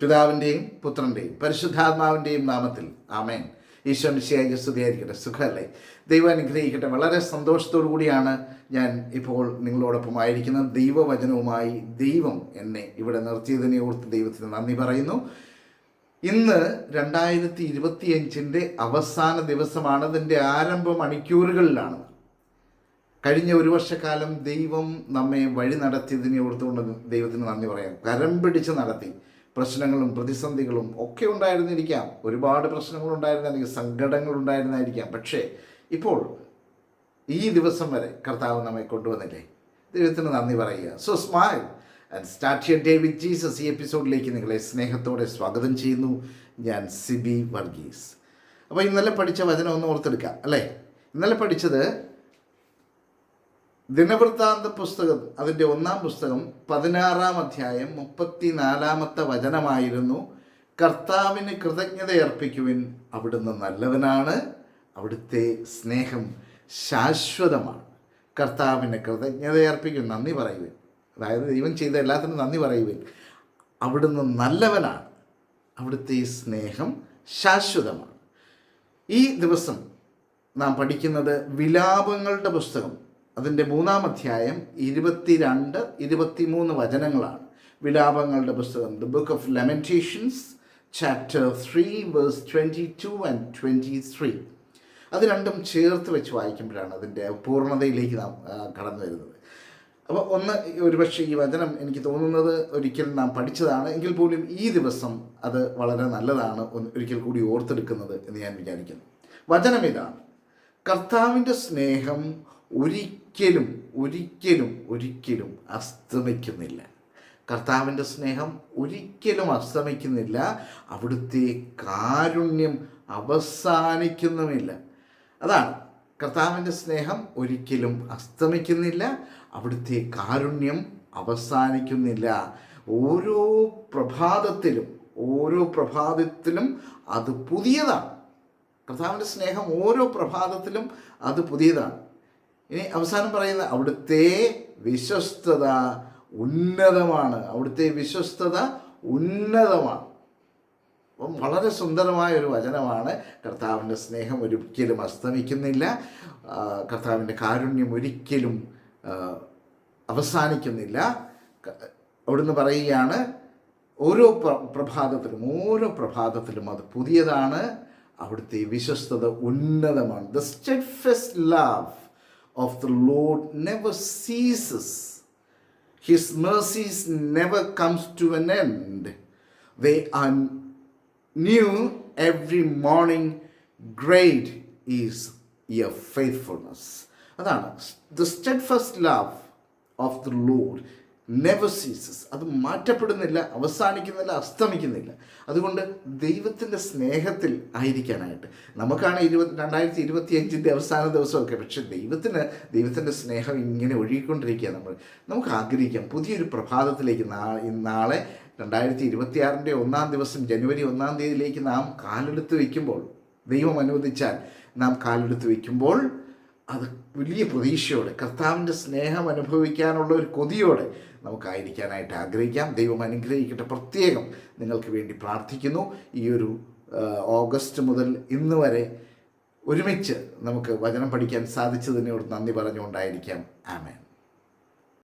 പിതാവിൻ്റെയും പുത്രൻ്റെയും പരിശുദ്ധാത്മാവിൻ്റെയും നാമത്തിൽ ആമേൻ. ഈശോ മിശിഹായ്ക്ക് സ്തുതിയായിരിക്കട്ടെ. സുഖമല്ലേ? ദൈവം അനുഗ്രഹിക്കട്ടെ. വളരെ സന്തോഷത്തോടു കൂടിയാണ് ഞാൻ ഇപ്പോൾ നിങ്ങളോടൊപ്പം ആയിരിക്കുന്നത്. ദൈവവചനവുമായി ദൈവം എന്നെ ഇവിടെ നിർത്തിയതിനെ ഓർത്ത് ദൈവത്തിന് നന്ദി പറയുന്നു. ഇന്ന് 2025 അവസാന ദിവസമാണ്. അതിൻ്റെ ആരംഭ മണിക്കൂറുകളിലാണ്. കഴിഞ്ഞ ഒരു വർഷക്കാലം ദൈവം നമ്മെ വഴി നടത്തിയതിനെ ഓർത്തുകൊണ്ട് ദൈവത്തിന് നന്ദി പറയാം. കരം പിടിച്ച് നടത്തി. പ്രശ്നങ്ങളും പ്രതിസന്ധികളും ഒക്കെ ഉണ്ടായിരുന്നിരിക്കാം, ഒരുപാട് പ്രശ്നങ്ങളുണ്ടായിരുന്നായിരിക്കും, സങ്കടങ്ങളുണ്ടായിരുന്നായിരിക്കാം. പക്ഷേ ഇപ്പോൾ ഈ ദിവസം വരെ കർത്താവ് നമ്മെ കൊണ്ടുവന്നില്ലേ? ദൈവത്തിന് നന്ദി പറയുക. So smile and start your day with Jesus. ഈ എപ്പിസോഡിലേക്ക് നിങ്ങളെ സ്നേഹത്തോടെ സ്വാഗതം ചെയ്യുന്നു. ഞാൻ സിബി വർഗീസ്. അപ്പോൾ ഇന്നലെ പഠിച്ച വചനം ഒന്ന് ഓർത്തെടുക്കാം അല്ലേ? ഇന്നലെ പഠിച്ചത് ദിനവൃത്താന്ത പുസ്തകം, അതിൻ്റെ 1-ാം പുസ്തകം 16-ാം അധ്യായം 34-ാമത്തെ വചനമായിരുന്നു. കർത്താവിന് കൃതജ്ഞത അർപ്പിക്കുവിൻ, അവിടുന്ന് നല്ലവനാണ്, അവിടുത്തെ സ്നേഹം ശാശ്വതമാണ്. കർത്താവിന് കൃതജ്ഞത അർപ്പിക്കുവിൻ, നന്ദി പറയുവിൻ. അതായത് ദൈവം ചെയ്ത എല്ലാത്തിനും നന്ദി പറയുവിൻ. അവിടുന്ന് നല്ലവനാണ്, അവിടുത്തെ സ്നേഹം ശാശ്വതമാണ്. ഈ ദിവസം നാം പഠിക്കുന്നത് വിലാപങ്ങളുടെ പുസ്തകം, അതിൻ്റെ 3-ാം അധ്യായം 22-23 വചനങ്ങളാണ്. വിലാപങ്ങളുടെ പുസ്തകം, the book of lamentations, chapter 3 verse 22 and 23. അത് രണ്ടും ചേർത്ത് വെച്ച് വായിക്കുമ്പോഴാണ് അതിൻ്റെ പൂർണ്ണതയിലേക്ക് നാം കടന്നു വരുന്നത്. അപ്പോൾ ഒരുപക്ഷെ ഈ വചനം എനിക്ക് തോന്നുന്നത് ഒരിക്കൽ നാം പഠിച്ചതാണ്, എങ്കിൽ പോലും ഈ ദിവസം അത് വളരെ നല്ലതാണ് ഒരിക്കൽ കൂടി ഓർത്തെടുക്കുന്നത് എന്ന് ഞാൻ വിചാരിക്കുന്നു. വചനം ഇതാണ്: കർത്താവിൻ്റെ സ്നേഹം ഒരിക്കലും ഒരിക്കലും ഒരിക്കലും അസ്തമിക്കുന്നില്ല. കർത്താവിൻ്റെ സ്നേഹം ഒരിക്കലും അസ്തമിക്കുന്നില്ല. അവിടുത്തെ കാരുണ്യം അവസാനിക്കുന്നുമില്ല. അതാണ്, കർത്താവിൻ്റെ സ്നേഹം ഒരിക്കലും അസ്തമിക്കുന്നില്ല, അവിടുത്തെ കാരുണ്യം അവസാനിക്കുന്നില്ല. ഓരോ പ്രഭാതത്തിലും അത് പുതിയതാണ്. കർത്താവിൻ്റെ സ്നേഹം ഓരോ പ്രഭാതത്തിലും അത് പുതിയതാണ്. ഇനി അവസാനം പറയുന്ന അവിടുത്തെ വിശ്വസ്തത ഉന്നതമാണ്. അവിടുത്തെ വിശ്വസ്തത ഉന്നതമാണ്. അപ്പം വളരെ സുന്ദരമായ ഒരു വചനമാണ്. കർത്താവിൻ്റെ സ്നേഹം ഒരിക്കലും അസ്തമിക്കുന്നില്ല, കർത്താവിൻ്റെ കാരുണ്യം ഒരിക്കലും അവസാനിക്കുന്നില്ല. അവിടുന്ന് പറയുകയാണ്, ഓരോ പ്രഭാതത്തിലും അത് പുതിയതാണ്, അവിടുത്തെ വിശ്വസ്തത ഉന്നതമാണ്. The steadfast love of the Lord never ceases. His mercies never comes to an end. They are new every morning. Great is your faithfulness. അതാണ്, the steadfast love of the Lord never ceases. അത് മാറ്റപ്പെടുന്നില്ല, അവസാനിക്കുന്നില്ല, അസ്തമിക്കുന്നില്ല. അതുകൊണ്ട് ദൈവത്തിൻ്റെ സ്നേഹത്തിൽ ആയിരിക്കാനായിട്ട് നമുക്കാണ് 2025 അവസാന ദിവസമൊക്കെ, പക്ഷെ ദൈവത്തിൻ്റെ സ്നേഹം ഇങ്ങനെ ഒഴുകിക്കൊണ്ടിരിക്കുക. നമുക്ക് ആഗ്രഹിക്കാം പുതിയൊരു പ്രഭാതത്തിലേക്ക്. നാളെ 2026 1-ാം ദിവസം, ജനുവരി 1-ാം തീയതിയിലേക്ക് നാം കാലെടുത്ത് വയ്ക്കുമ്പോൾ, ദൈവം അനുവദിച്ചാൽ നാം കാലെടുത്ത് വയ്ക്കുമ്പോൾ, അത് വലിയ പ്രതീക്ഷയോടെ, കർത്താവിൻ്റെ സ്നേഹം അനുഭവിക്കാനുള്ള ഒരു കൊതിയോടെ നമുക്കായിരിക്കാനായിട്ട് ആഗ്രഹിക്കാം. ദൈവം അനുഗ്രഹിക്കട്ടെ. പ്രത്യേകം നിങ്ങൾക്ക് വേണ്ടി പ്രാർത്ഥിക്കുന്നു. ഈ ഒരു ഓഗസ്റ്റ് മുതൽ ഇന്ന് വരെ ഒരുമിച്ച് നമുക്ക് വചനം പഠിക്കാൻ സാധിച്ചതിനോട് നന്ദി പറഞ്ഞുകൊണ്ടായിരിക്കാം. ആമേൻ.